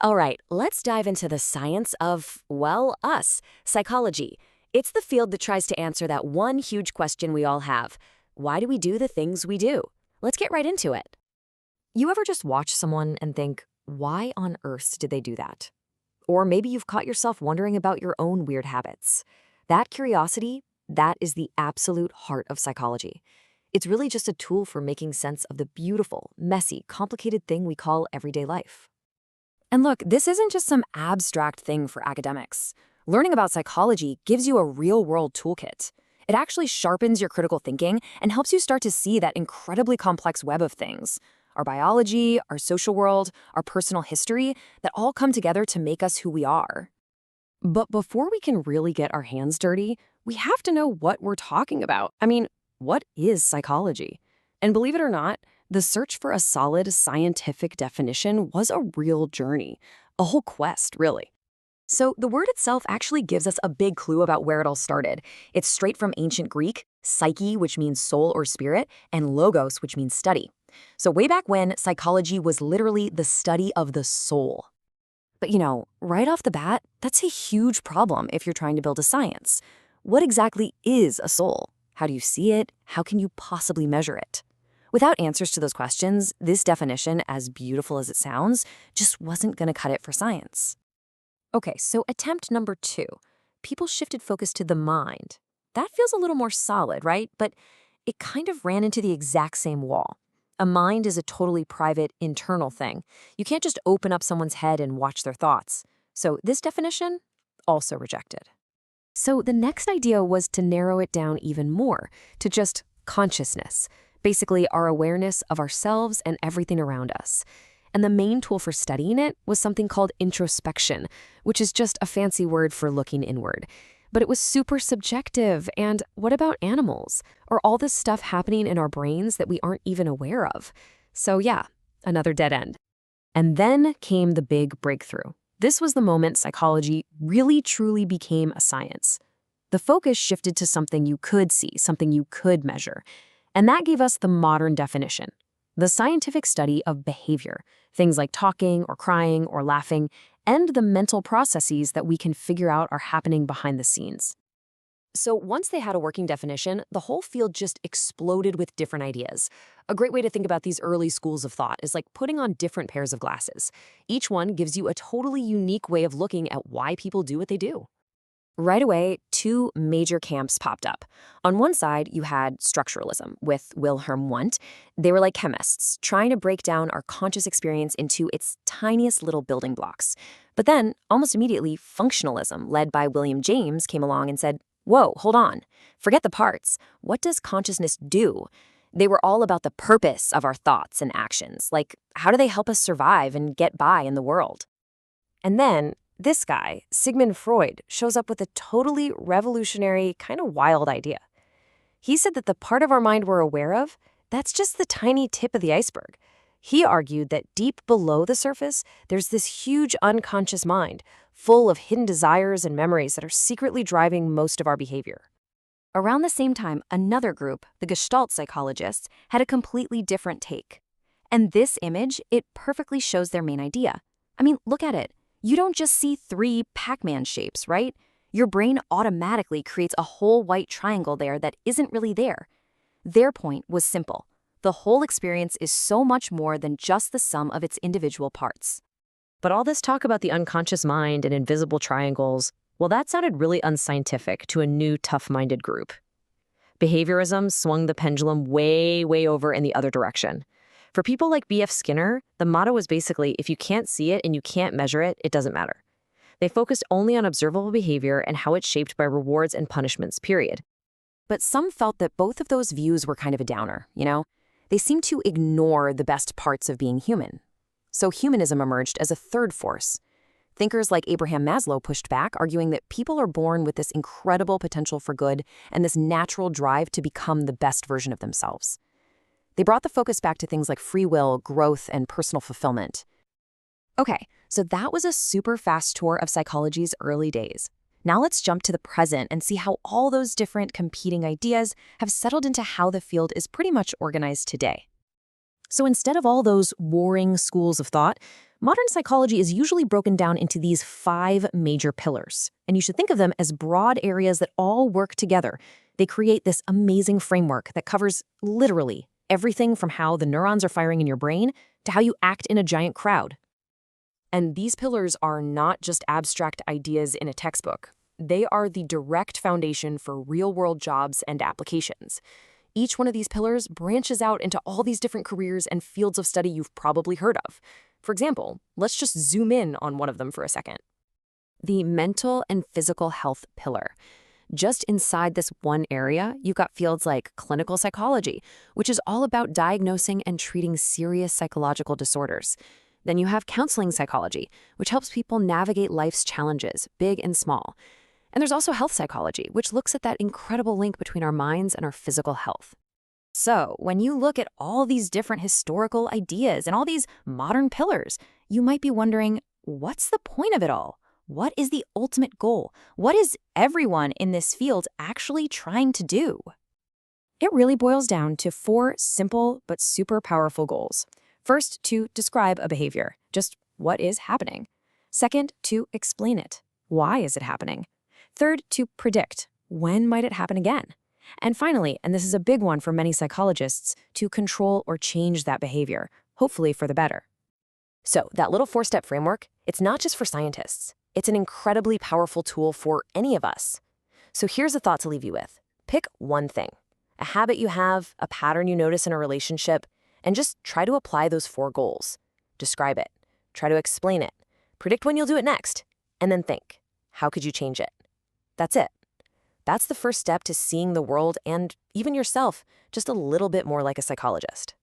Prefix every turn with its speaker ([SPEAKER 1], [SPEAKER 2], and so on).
[SPEAKER 1] All right, let's dive into the science of, well, us, psychology. It's the field that tries to answer that one huge question we all have. Why do we do the things we do? Let's get right into it. You ever just watch someone and think, why on earth did they do that? Or maybe you've caught yourself wondering about your own weird habits. That curiosity, that is the absolute heart of psychology. It's really just a tool for making sense of the beautiful, messy, complicated thing we call everyday life. And look, this isn't just some abstract thing for academics. Learning about psychology gives you a real-world toolkit. It actually sharpens your critical thinking and helps you start to see that incredibly complex web of things. Our biology, our social world, our personal history, that all come together to make us who we are. But before we can really get our hands dirty, we have to know what we're talking about. What is psychology? And believe it or not, the search for a solid scientific definition was a real journey, a whole quest, really. So the word itself actually gives us a big clue about where it all started. It's straight from ancient Greek, psyche, which means soul or spirit, and logos, which means study. So way back when, psychology was literally the study of the soul. But right off the bat, that's a huge problem if you're trying to build a science. What exactly is a soul? How do you see it? How can you possibly measure it? Without answers to those questions, this definition, as beautiful as it sounds, just wasn't going to cut it for science. Okay, so attempt number 2. People shifted focus to the mind. That feels a little more solid, right? But it kind of ran into the exact same wall. A mind is a totally private, internal thing. You can't just open up someone's head and watch their thoughts. So this definition, also rejected. So the next idea was to narrow it down even more, to just consciousness. Basically, our awareness of ourselves and everything around us. And the main tool for studying it was something called introspection, which is just a fancy word for looking inward. But it was super subjective. And what about animals? Or all this stuff happening in our brains that we aren't even aware of? So yeah, another dead end. And then came the big breakthrough. This was the moment psychology really truly became a science. The focus shifted to something you could see, something you could measure. And that gave us the modern definition, the scientific study of behavior, things like talking or crying or laughing, and the mental processes that we can figure out are happening behind the scenes. So once they had a working definition, the whole field just exploded with different ideas. A great way to think about these early schools of thought is like putting on different pairs of glasses. Each one gives you a totally unique way of looking at why people do what they do. Right away, 2 major camps popped up. On one side, you had structuralism with Wilhelm Wundt. They were like chemists, trying to break down our conscious experience into its tiniest little building blocks. But then, almost immediately, functionalism, led by William James, came along and said, whoa, hold on. Forget the parts. What does consciousness do? They were all about the purpose of our thoughts and actions. Like, how do they help us survive and get by in the world? And then, this guy, Sigmund Freud, shows up with a totally revolutionary, kind of wild idea. He said that the part of our mind we're aware of, that's just the tiny tip of the iceberg. He argued that deep below the surface, there's this huge unconscious mind, full of hidden desires and memories that are secretly driving most of our behavior. Around the same time, another group, the Gestalt psychologists, had a completely different take. And this image, it perfectly shows their main idea. Look at it. You don't just see 3 Pac-Man shapes, right? Your brain automatically creates a whole white triangle there that isn't really there. Their point was simple. The whole experience is so much more than just the sum of its individual parts. But all this talk about the unconscious mind and invisible triangles, well, that sounded really unscientific to a new tough-minded group. Behaviorism swung the pendulum way, way over in the other direction. For people like B.F. Skinner, the motto was basically, if you can't see it and you can't measure it, it doesn't matter. They focused only on observable behavior and how it's shaped by rewards and punishments, period. But some felt that both of those views were kind of a downer, They seemed to ignore the best parts of being human. So humanism emerged as a third force. Thinkers like Abraham Maslow pushed back, arguing that people are born with this incredible potential for good and this natural drive to become the best version of themselves. They brought the focus back to things like free will, growth, and personal fulfillment. Okay, so that was a super fast tour of psychology's early days. Now let's jump to the present and see how all those different competing ideas have settled into how the field is pretty much organized today. So instead of all those warring schools of thought,
[SPEAKER 2] Modern psychology is usually broken down into these 5 major pillars, and you should think of them as broad areas that all work together. They create this amazing framework that covers literally everything from how the neurons are firing in your brain to how you act in a giant crowd.
[SPEAKER 1] And these pillars are not just abstract ideas in a textbook. They are the direct foundation for real-world jobs and applications. Each one of these pillars branches out into all these different careers and fields of study you've probably heard of. For example, let's just zoom in on one of them for a second. The mental and physical health pillar. Just inside this one area, you've got fields like clinical psychology, which is all about diagnosing and treating serious psychological disorders. Then you have counseling psychology, which helps people navigate life's challenges, big and small. And there's also health psychology, which looks at that incredible link between our minds and our physical health. So, when you look at all these different historical ideas and all these modern pillars, you might be wondering, what's the point of it all? What is the ultimate goal? What is everyone in this field actually trying to do?
[SPEAKER 2] It really boils down to 4 simple but super powerful goals. First, to describe a behavior, just what is happening. Second, to explain it. Why is it happening? Third, to predict. When might it happen again? And finally, and this is a big one for many psychologists, to control or change that behavior, hopefully for the better.
[SPEAKER 1] So, that little 4-step framework, it's not just for scientists. It's an incredibly powerful tool for any of us. So here's a thought to leave you with. Pick one thing, a habit you have, a pattern you notice in a relationship, and just try to apply those 4 goals. Describe it. Try to explain it. Predict when you'll do it next. And then think, how could you change it? That's it. That's the first step to seeing the world and even yourself just a little bit more like a psychologist.